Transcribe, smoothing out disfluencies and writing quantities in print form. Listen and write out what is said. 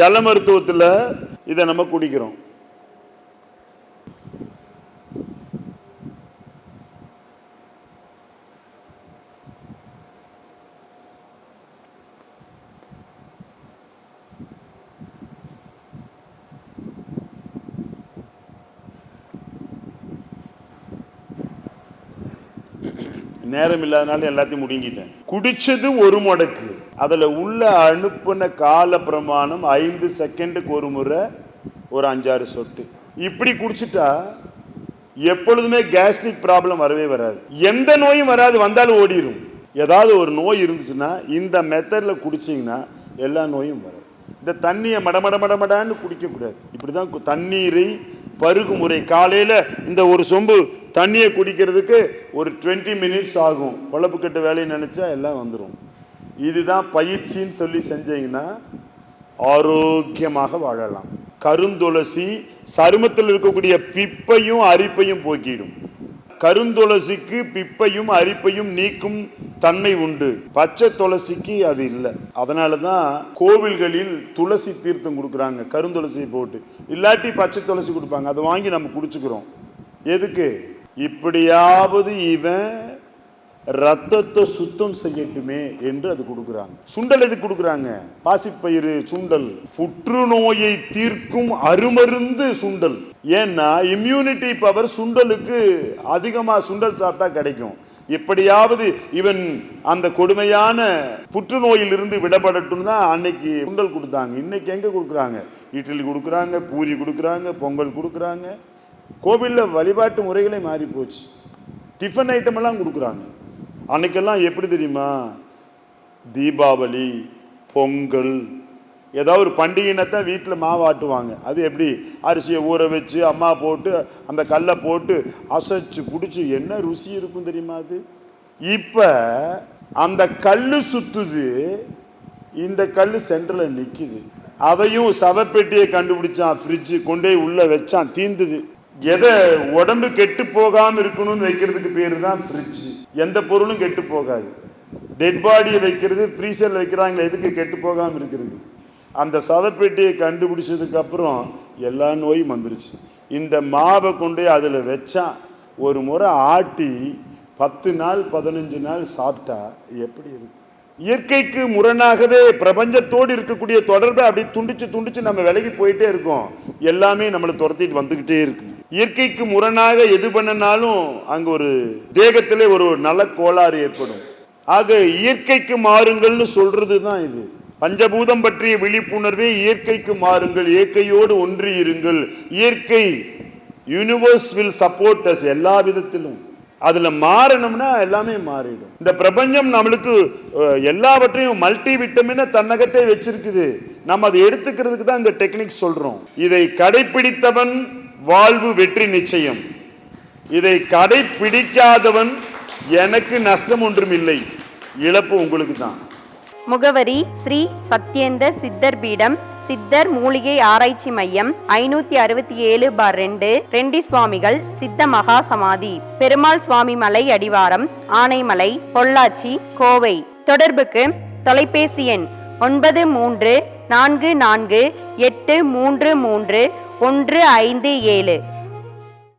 ஜல மருத்துவத்தில் இதை நம்ம குடிக்கிறோம். நேரம் இல்லாதனால எல்லாத்தையும் முடுங்கிட்டேன். குடிச்சது ஒரு மடக்கு, அதுல உள்ள அனுப்புன கால பிரமாணம் 5 செகண்டுக்கு ஒரு முறை, ஒரு 5-6 சொட்டு. இப்படி குடிச்சிட்டா எப்பொழுதுமே கேஸ்ட்ரிக் ப்ராப்ளம் வரவே வராது, எந்த நோயும் வராது. வந்தாலும் ஓடிடும். ஏதாவது ஒரு நோய் இருந்துச்சுன்னா இந்த மெத்தட்ல குடிச்சிங்கன்னா எல்லா நோயும் வராது. இந்த தண்ணியை மடமடன்னு குடிக்கக்கூடாது. இப்படிதான் தண்ணீரை பருகு முறை. காலையில் இந்த ஒரு சொம்பு தண்ணியை குடிக்கிறதுக்கு ஒரு 20 மினிட்ஸ் ஆகும். பொழப்பு கட்ட வேலையை நினைச்சா எல்லாம் வந்துடும். இதுதான் பயிற்சின்னு சொல்லி செஞ்சீங்கன்னா ஆரோக்கியமாக வாழலாம். கருந்துளசி சருமத்தில் இருக்கக்கூடிய பிப்பையும் அரிப்பையும் போக்கிடும். கருந்துளசிக்கு பிப்பையும் அரிப்பையும் நீக்கும் தன்மை உண்டு. பச்சை துளசிக்கு அது இல்லை. அதனால தான் கோவில்களில் துளசி தீர்த்தம் கொடுக்குறாங்க, கருந்துளசி போட்டு. இல்லாட்டி பச்சை துளசி கொடுப்பாங்க, அதை வாங்கி நம்ம குடிச்சுக்கிறோம். எதுக்கு? இப்படியாவது இவன் ரத்தத்தை சுத்தம் செய்யட்டுமே என்று அது கொடுக்குறாங்க. சுண்டல் எதுக்கு கொடுக்குறாங்க? பாசிப்பயிறு சுண்டல் புற்றுநோயை தீர்க்கும் அருமருந்து சுண்டல். ஏன்னா இம்யூனிட்டி பவர் சுண்டலுக்கு அதிகமாக சுண்டல் சாப்பிட்டா கிடைக்கும். எப்படியாவது இவன் அந்த கொடுமையான புற்றுநோயிலிருந்து விடப்படட்டும் தான் அன்னைக்கு சுண்டல் கொடுத்தாங்க. இன்னைக்கு எங்க கொடுக்குறாங்க? இட்லி கொடுக்குறாங்க, பூரி கொடுக்குறாங்க, பொங்கல் கொடுக்குறாங்க. கோவிலில் வழிபாட்டு முறைகளே மாறி போச்சு. டிஃபன் ஐட்டம் எல்லாம் கொடுக்குறாங்க. அன்னைக்கெல்லாம் எப்படி தெரியுமா? தீபாவளி, பொங்கல், ஏதாவது ஒரு பண்டிகைனத்தான் வீட்டில் மாவாட்டுவாங்க. அது எப்படி? அரிசியை ஊற வச்சு அம்மா போட்டு அந்த கல்லை போட்டு அசைச்சு குடிச்சு என்ன ருசி இருக்கும் தெரியுமா? அது இப்போ அந்த கல் சுத்துது, இந்த கல் சென்டரில் நிற்குது. அதையும் சவப்பெட்டியை கண்டுபிடிச்சான், ஃப்ரிட்ஜு கொண்டே உள்ள வச்சான், தீந்துது. எதை உடம்பு கெட்டு போகாம இருக்கணும்னு வைக்கிறதுக்கு பேரு தான் ஃப்ரிட்ஜ். எந்த பொருளும் கெட்டு போகாது. டெட் பாடியை வைக்கிறது ஃப்ரீசர்ல வைக்கிறாங்களே, எதுக்கு? கெட்டு போகாம இருக்கிறது. அந்த சதப்பெட்டியை கண்டுபிடிச்சதுக்கு அப்புறம் எல்லா நோயும் வந்துருச்சு. இந்த மாவை கொண்டு அதில் வச்சா ஒரு முறை ஆட்டி 10 நாள் 15 நாள் சாப்பிட்டா எப்படி இருக்கு? இயற்கைக்கு முரணாகவே பிரபஞ்சத்தோடு இருக்கக்கூடிய தொடர்பை அப்படி துண்டிச்சு நம்ம விலகி போயிட்டே இருக்கோம். எல்லாமே நம்மளை துரத்திட்டு வந்துகிட்டே இருக்கு. இயற்கைக்கு முரணாக எது பண்ணனாலும் அங்க ஒரு தேகத்திலே ஒரு நல்ல கோளாறு ஏற்படும். ஆக இயற்கைக்கு மாறுங்கள்னு சொல்றது தான் இது. பஞ்சபூதம் பற்றிய விழிப்புணர்வே இயற்கைக்கு மாறுங்கள், இயற்கையோடு ஒன்றி இருங்கள். இயற்கை யூனிவர்ஸ் வில் சப்போர்ட் அஸ். எல்லா விதத்திலும் அதுல மாறணும்னா எல்லாமே மாறிடும். இந்த பிரபஞ்சம் நம்மளுக்கு எல்லாவற்றையும் மல்டி விட்டமின தன்னகத்தை வச்சிருக்குது. நம்ம அதை எடுத்துக்கிறதுக்கு தான் இந்த டெக்னிக் சொல்றோம். இதை கடைபிடித்தவன் வாழ்வு வெற்றி நிச்சயம். இதை கடைபிடிக்காதவன் எனக்கு நஷ்டம் ஒன்றும் இல்லை, இழப்பு உங்களுக்கு தான். முகவரி: ஸ்ரீ சத்யேந்தர் சித்தர் பீடம், சித்தர் மூலிகை ஆராய்ச்சி மையம், 567/2, ரெண்டி சுவாமிகள் சித்த மகா சமாதி, பெருமாள் சுவாமி மலை அடிவாரம், ஆனைமலை, பொள்ளாச்சி, கோவை. தொடர்புக்கு தொலைபேசி எண் 9344833157.